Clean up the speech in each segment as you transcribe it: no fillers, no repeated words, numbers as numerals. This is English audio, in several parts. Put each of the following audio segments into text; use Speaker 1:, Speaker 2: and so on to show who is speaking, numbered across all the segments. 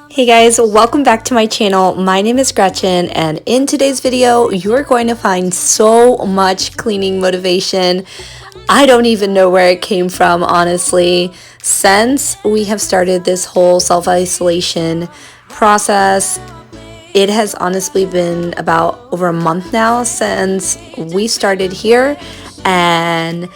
Speaker 1: Hey guys, welcome back to my channel. My name is Gretchen, and in today's video you're going to find so much cleaning motivation. I don't even know where it came from, honestly. Since we have started this whole self-isolation process, it has honestly been about over a month now since we started here, and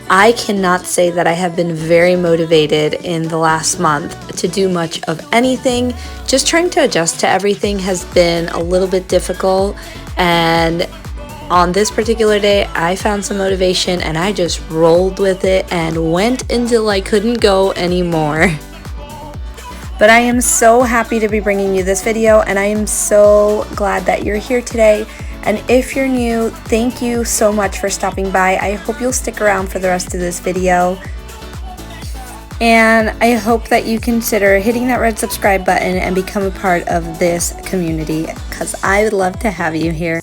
Speaker 1: I cannot say that I have been very motivated in the last month to do much of anything. Just trying to adjust to everything has been a little bit difficult, and on this particular day I found some motivation and I just rolled with it and went until I couldn't go anymore. But I am so happy to be bringing you this video, and I am so glad that you're here today. And if you're new, thank you so much for stopping by. I hope you'll stick around for the rest of this video. And I hope that you consider hitting that red subscribe button and become a part of this community, because I would love to have you here.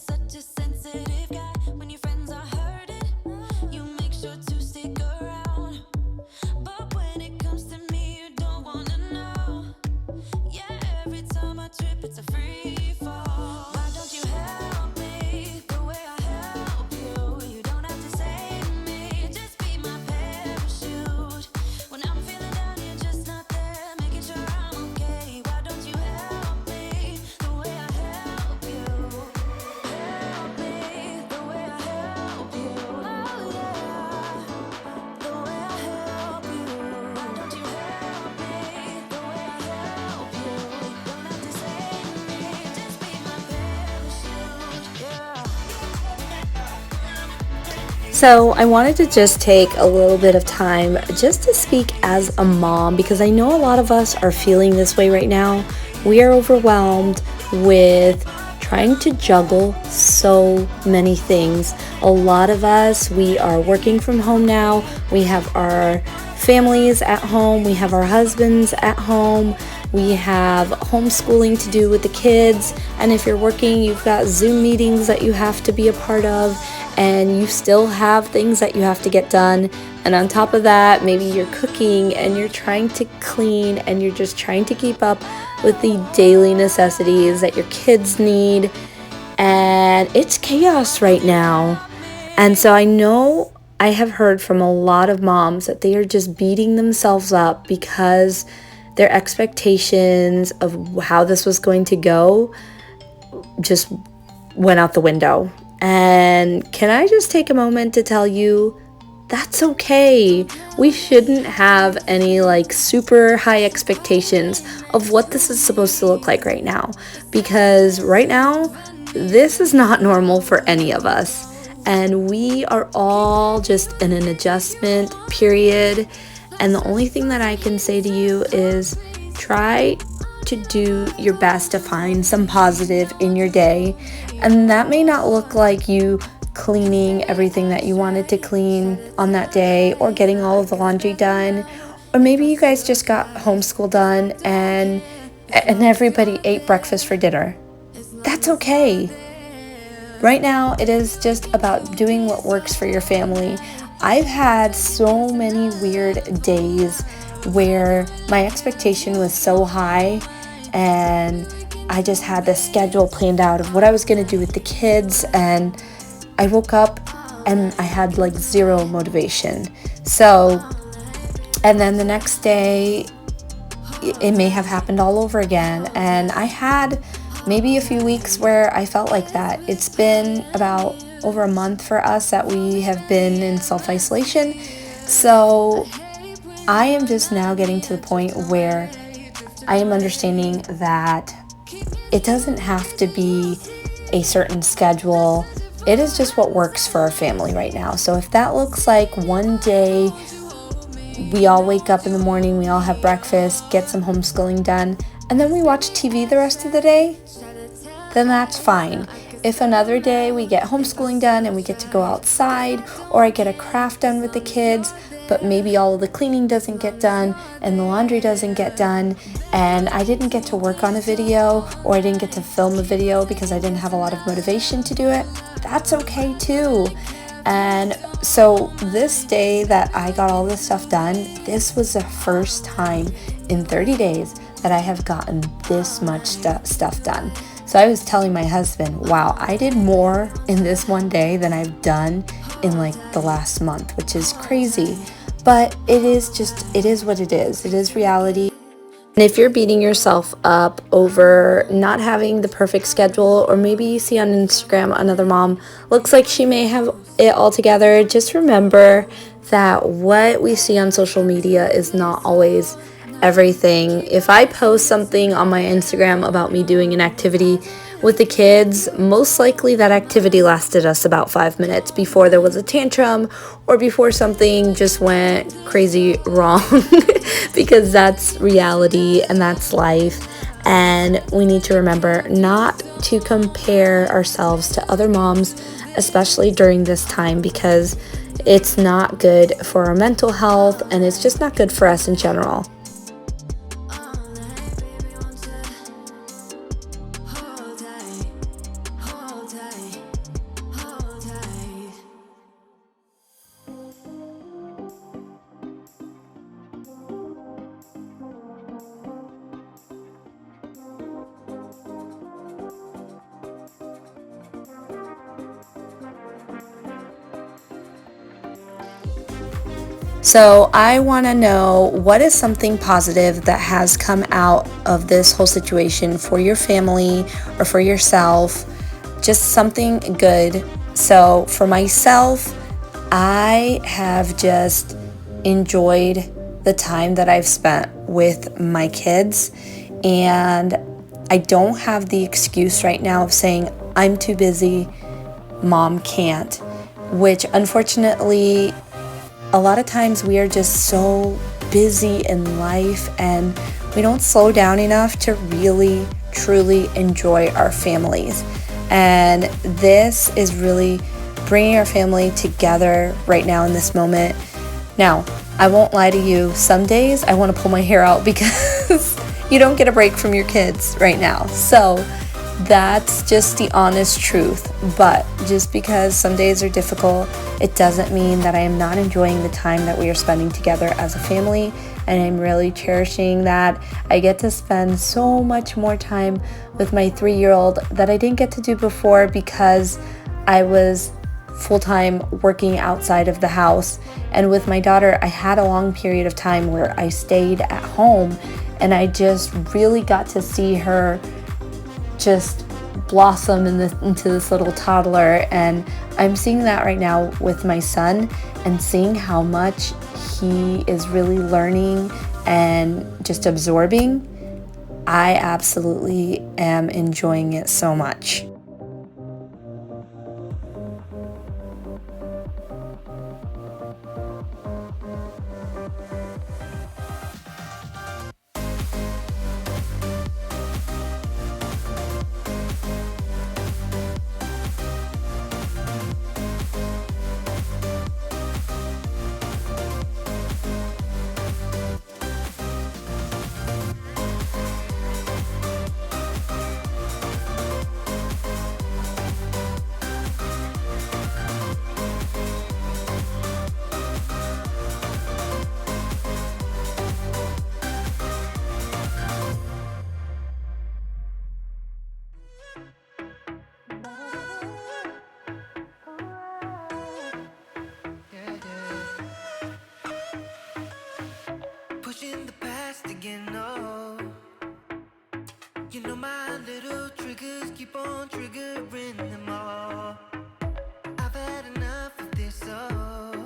Speaker 1: So I wanted to just take a little bit of time just to speak as a mom, because I know a lot of us are feeling this way right now. We are overwhelmed with trying to juggle so many things. A lot of us, we are working from home now. We have our families at home. We have our husbands at home. We have homeschooling to do with the kids. And if you're working, you've got Zoom meetings that you have to be a part of, and you still have things that you have to get done. And on top of that, maybe you're cooking and you're trying to clean and you're just trying to keep up with the daily necessities that your kids need. And it's chaos right now. And so I know I have heard from a lot of moms that they are just beating themselves up because their expectations of how this was going to go just went out the window. And can I just take a moment to tell you, that's okay. We shouldn't have any super high expectations of what this is supposed to look like right now, because right now this is not normal for any of us, and we are all just in an adjustment period. And the only thing that I can say to you is try to do your best to find some positive in your day. And that may not look like you cleaning everything that you wanted to clean on that day, or getting all of the laundry done, or maybe you guys just got homeschool done and everybody ate breakfast for dinner. That's okay. Right now it is just about doing what works for your family. I've had so many weird days where my expectation was so high, and I just had this schedule planned out of what I was going to do with the kids, and I woke up and I had zero motivation. So, and then the next day it may have happened all over again, and I had maybe a few weeks where I felt like that. It's been about over a month for us that we have been in self-isolation. So I am just now getting to the point where I am understanding that it doesn't have to be a certain schedule. It is just what works for our family right now. So if that looks like one day we all wake up in the morning, we all have breakfast, get some homeschooling done, and then we watch TV the rest of the day, then that's fine. If another day we get homeschooling done and we get to go outside, or I get a craft done with the kids, but maybe all of the cleaning doesn't get done and the laundry doesn't get done, and I didn't get to work on a video, or I didn't get to film a video because I didn't have a lot of motivation to do it, that's okay too. And so this day that I got all this stuff done, this was the first time in 30 days that I have gotten this much stuff done. So I was telling my husband, wow, I did more in this one day than I've done in like the last month, which is crazy. But it is what it is. It is reality. And if you're beating yourself up over not having the perfect schedule, or maybe you see on Instagram another mom looks like she may have it all together, just remember that what we see on social media is not always everything. If I post something on my Instagram about me doing an activity with the kids, most likely that activity lasted us about 5 minutes before there was a tantrum or before something just went crazy wrong because that's reality and that's life. And we need to remember not to compare ourselves to other moms, especially during this time, because it's not good for our mental health and it's just not good for us in general. So I want to know, what is something positive that has come out of this whole situation for your family or for yourself? Just something good. So for myself, I have just enjoyed the time that I've spent with my kids, and I don't have the excuse right now of saying I'm too busy, mom can't, which unfortunately a lot of times we are just so busy in life and we don't slow down enough to really, truly enjoy our families. And this is really bringing our family together right now in this moment. Now, I won't lie to you, some days I want to pull my hair out because you don't get a break from your kids right now. So that's just the honest truth. But just because some days are difficult, it doesn't mean that I am not enjoying the time that we are spending together as a family. And I'm really cherishing that. I get to spend so much more time with my 3-year-old that I didn't get to do before because I was full-time working outside of the house. And with my daughter, I had a long period of time where I stayed at home and I just really got to see her just blossom into this little toddler. And I'm seeing that right now with my son and seeing how much he is really learning and just absorbing. I absolutely am enjoying it so much.
Speaker 2: Pushing the past again, no. You know my little triggers keep on triggering them all. I've had enough of this, oh.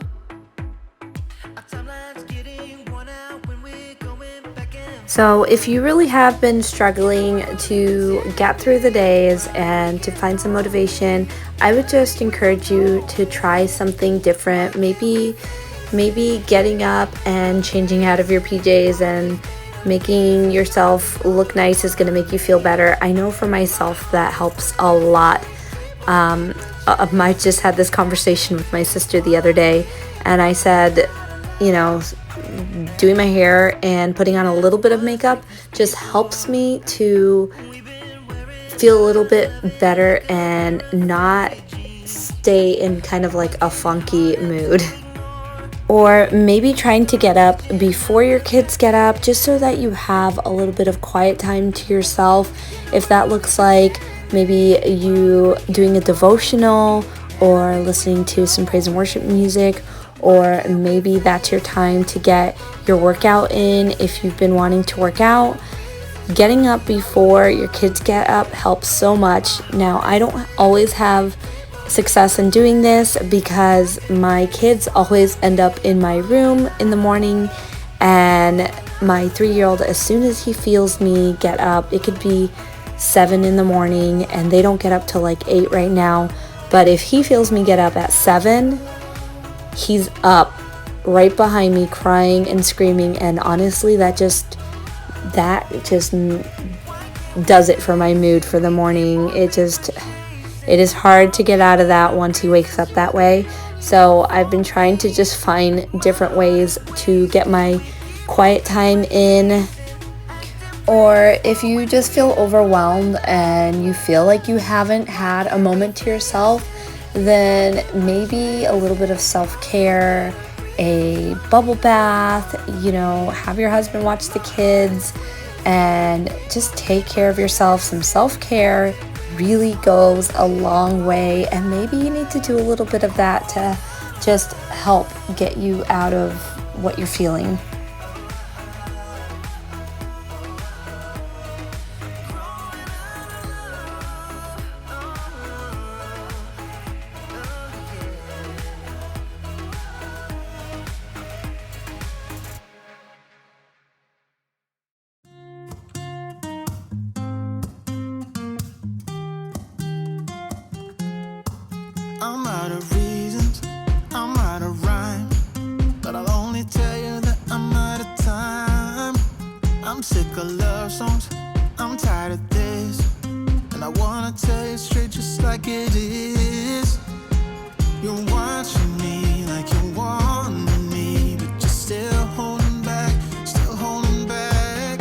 Speaker 2: Our timeline's getting worn out when we're going back and
Speaker 1: So if you really have been struggling to get through the days and to find some motivation, I would just encourage you to try something different. Maybe getting up and changing out of your PJs and making yourself look nice is going to make you feel better. I know for myself that helps a lot. I just had this conversation with my sister the other day, and I said, doing my hair and putting on a little bit of makeup just helps me to feel a little bit better and not stay in kind of like a funky mood. Or maybe trying to get up before your kids get up, just so that you have a little bit of quiet time to yourself. If that looks like maybe you doing a devotional or listening to some praise and worship music, or maybe that's your time to get your workout in if you've been wanting to work out. Getting up before your kids get up helps so much. Now, I don't always have success in doing this because my kids always end up in my room in the morning, and my 3-year-old, as soon as he feels me get up, it could be 7 in the morning and they don't get up till like 8 right now, but if he feels me get up at 7, he's up right behind me crying and screaming, and honestly that just does it for my mood for the morning. It is hard to get out of that once he wakes up that way. So I've been trying to just find different ways to get my quiet time in. Or if you just feel overwhelmed and you feel like you haven't had a moment to yourself, then maybe a little bit of self-care, a bubble bath, have your husband watch the kids and just take care of yourself. Some self-care really goes a long way, and maybe you need to do a little bit of that to just help get you out of what you're feeling.
Speaker 2: I'm out of reasons, I'm out of rhyme, but I'll only tell you that I'm out of time. I'm sick of love songs, I'm tired of this, and I wanna tell you straight just like it is. You're watching me like you want me, but you're still holding back, still holding back.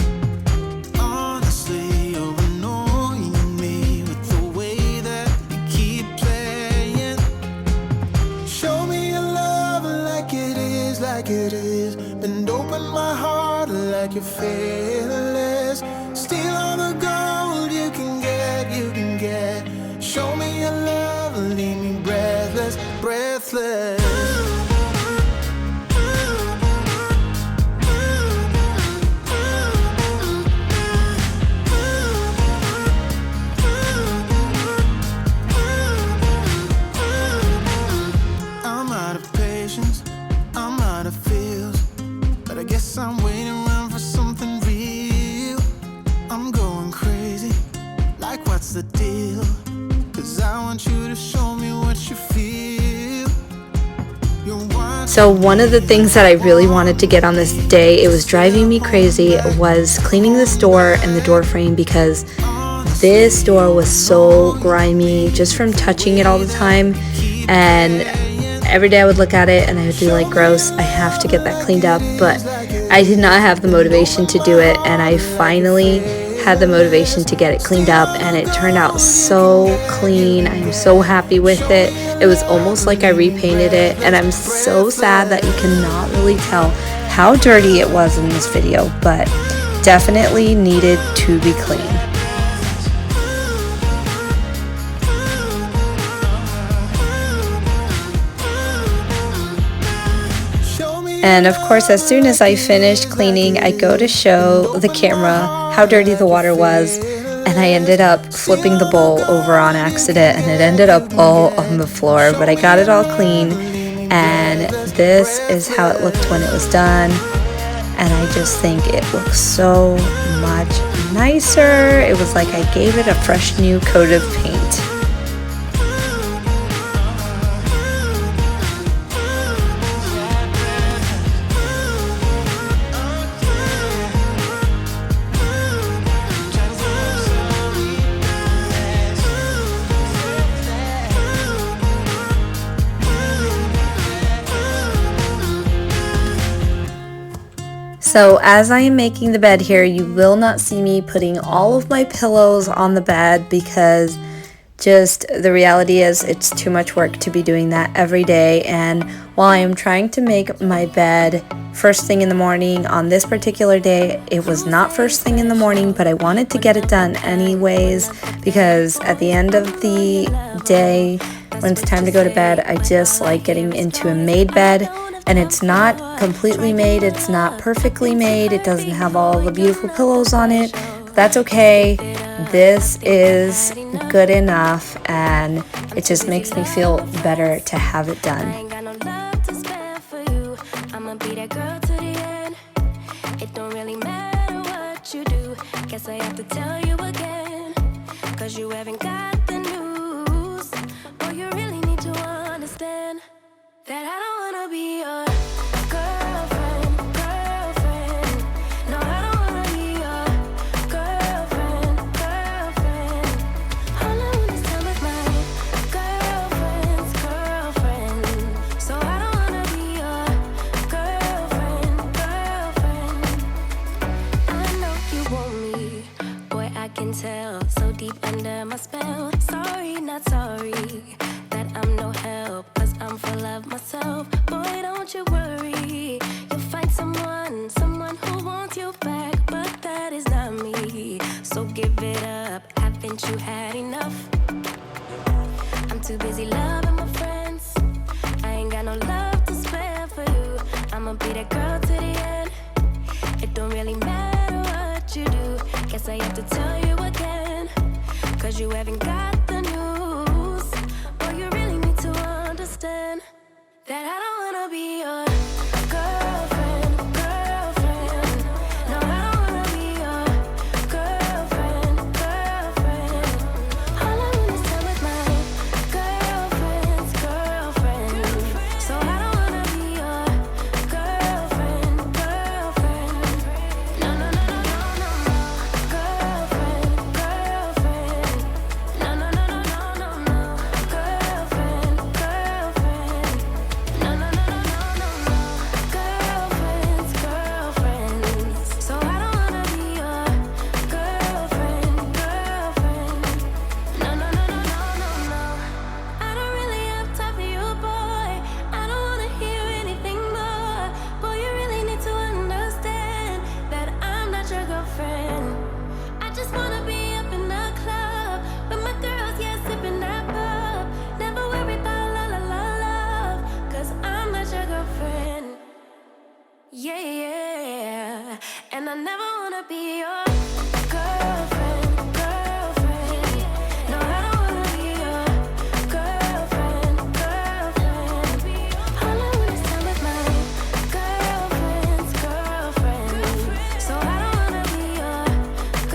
Speaker 2: Honestly, you're annoying me with the way that you keep playing. Show me your love like it is. Bend open my heart like you're fearless. Steal all the gold you can get. Show me your love, leave me breathless, breathless. I'm out of patience, I'm out of feels, but I guess I'm waiting around for something real. I'm going crazy, like what's the deal? 'Cause I want you to show me what you feel.
Speaker 1: So one of the things that I really wanted to get on this day, it was driving me crazy, was cleaning this door and the door frame, because this door was so grimy just from touching it all the time. And every day I would look at it and I would be like, gross, I have to get that cleaned up. But I did not have the motivation to do it, and I finally had the motivation to get it cleaned up, and it turned out so clean. I'm so happy with it. It was almost like I repainted it, and I'm so sad that you cannot really tell how dirty it was in this video, but definitely needed to be clean. And of course, as soon as I finished cleaning, I go to show the camera how dirty the water was, and I ended up flipping the bowl over on accident, and it ended up all on the floor, but I got it all clean, and this is how it looked when it was done. And I just think it looks so much nicer. It was like I gave it a fresh new coat of paint. So as I am making the bed here, you will not see me putting all of my pillows on the bed, because just the reality is it's too much work to be doing that every day. And while I am trying to make my bed first thing in the morning on this particular day, it was not first thing in the morning, but I wanted to get it done anyways, because at the end of the day, when it's time to go to bed, I just like getting into a made bed. And it's not completely made, it's not perfectly made, it doesn't have all the beautiful pillows on it. That's okay. This is good enough, and it just makes me feel better to have it done.
Speaker 2: It don't really matter what you do. Guess I have to tell you again, 'cause you haven't got the news. Boy, you really need to understand that I don't wanna be your girlfriend. No, I don't wanna be your girlfriend. All I wanna spend with my girlfriend's girlfriend. So I don't wanna be your girlfriend. I know you want me, boy, I can tell. So deep under my spell. Sorry, not sorry that I'm no help, 'cause I'm full of myself. Boy, don't you worry, you'll find someone who wants you back, but that is not me. So give it up, haven't you had enough? I'm too busy loving my friends, I ain't got no love to spare for you. I'ma be that girl to the end. It don't really matter what you do. Guess I have to tell you again, 'cause you haven't got the news. Boy, you really need to understand that I don't wanna be your girlfriend. No, I don't wanna be your girlfriend. All I wanna spend with my girlfriend's girlfriend. So I don't wanna be your girlfriend. No, no, no, no, no, no, no. Girlfriend. No, no, no, no, no, no, no. Girlfriend. No, no, no, no, no, no, no. Girlfriend's girlfriend. So I don't wanna be your girlfriend. No, no, no, no, no, no, no. I don't really have time for you, boy. I don't wanna hear anything more. Boy, you really need to understand that I'm not your girlfriend. I just wanna be up in the club with my girls, yeah, sipping that pub. Never worry about la la la love, 'cause I'm not your girlfriend. Yeah, yeah. And I never wanna be your girlfriend. No, I don't wanna be your girlfriend. All I wanna spend with my girlfriend's girlfriend. So I don't wanna be your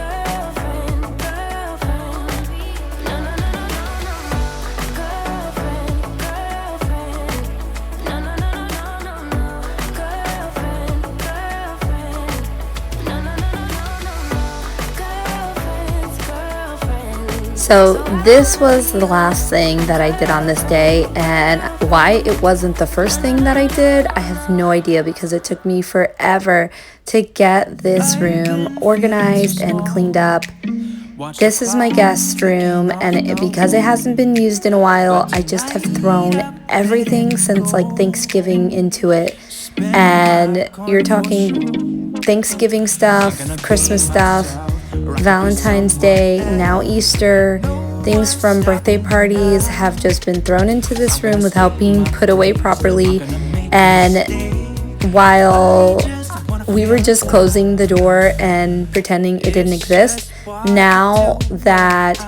Speaker 2: girlfriend. No, no, no, no, no, no, no. Girlfriend. No, no, no, no, no, no, no. Girlfriend. No, no, no, no, no, no, no. Girlfriend's girlfriend.
Speaker 1: So this was the last thing that I did on this day, and why it wasn't the first thing that I did, I have no idea, because it took me forever to get this room organized and cleaned up. This is my guest room, and because it hasn't been used in a while, I just have thrown everything since like Thanksgiving into it. And you're talking Thanksgiving stuff, Christmas stuff, Valentine's Day, now Easter. Things from birthday parties have just been thrown into this room without being put away properly. And while we were just closing the door and pretending it didn't exist, now that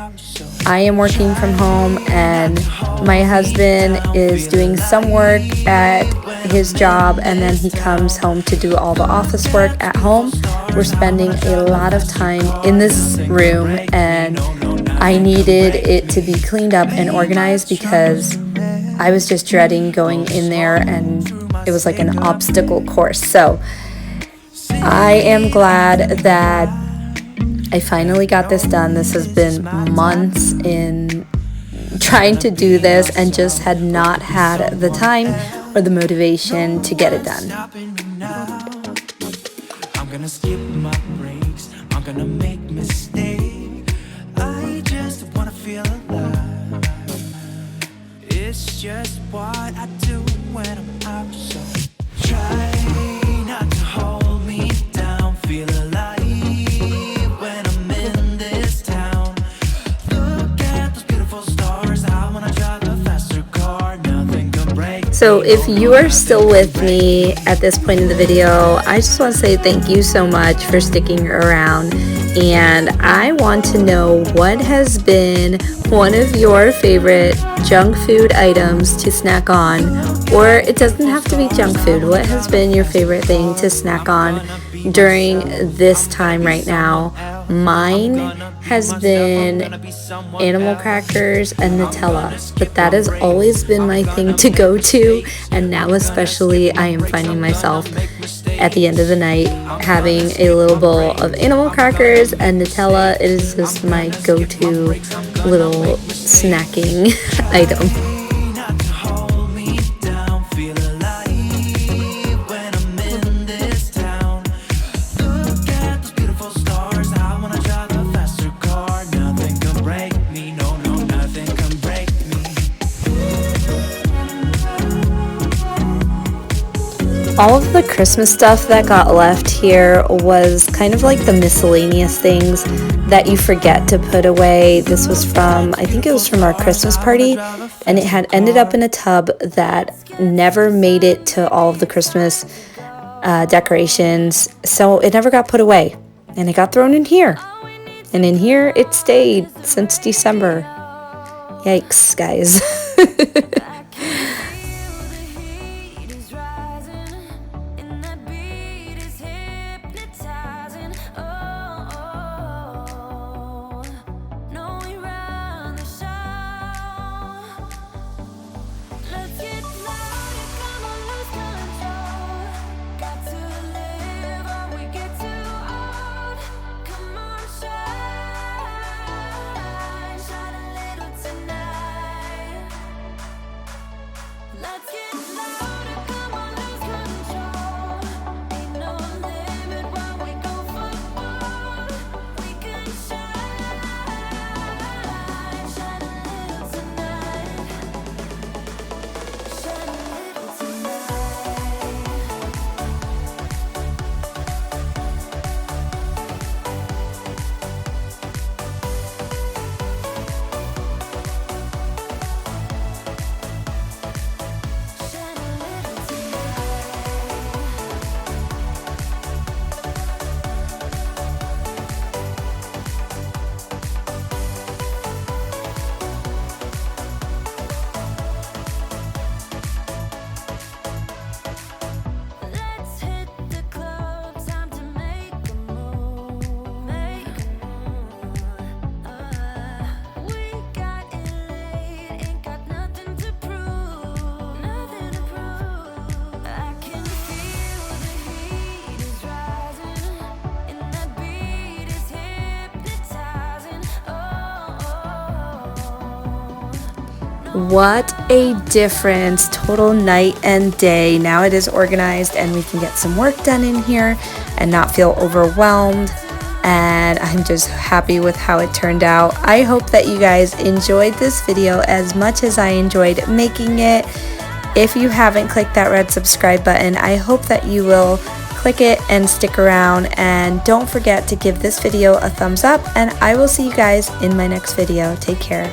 Speaker 1: I am working from home and my husband is doing some work at his job, and then he comes home to do all the office work at home, we're spending a lot of time in this room, and I needed it to be cleaned up and organized because I was just dreading going in there, and it was like an obstacle course. So I am glad that I finally got this done. This has been months in trying to do this and just had not had the time or the motivation to get it done.
Speaker 2: I'm gonna skip my breaks, I'm gonna make mistakes. I just wanna feel alive. just what I do when I'm out. So try not to hold me down. Feel alive when I'm in this town. Look at those beautiful stars. I wanna drive a faster car. Nothing can break.
Speaker 1: So if you are still with me at this point in the video, I just want to say thank you so much for sticking around. And I want to know what has been one of your favorite junk food items to snack on, or it doesn't have to be junk food. What has been your favorite thing to snack on during this time right now? Mine has been animal crackers and Nutella, but that has always been my thing to go to, and now especially I am finding myself at the end of the night having a little bowl of animal crackers and Nutella. It is just my go-to little snacking item. All of the Christmas stuff that got left here was kind of like the miscellaneous things that you forget to put away. This was from, I think it was from our Christmas party, and it had ended up in a tub that never made it to all of the Christmas decorations, so it never got put away, and it got thrown in here. And in here it stayed since December. Yikes, guys. What a difference, total night and day. Now it is organized and we can get some work done in here and not feel overwhelmed. And I'm just happy with how it turned out. I hope that you guys enjoyed this video as much as I enjoyed making it. If you haven't clicked that red subscribe button, I hope that you will click it and stick around. And don't forget to give this video a thumbs up, and I will see you guys in my next video. Take care.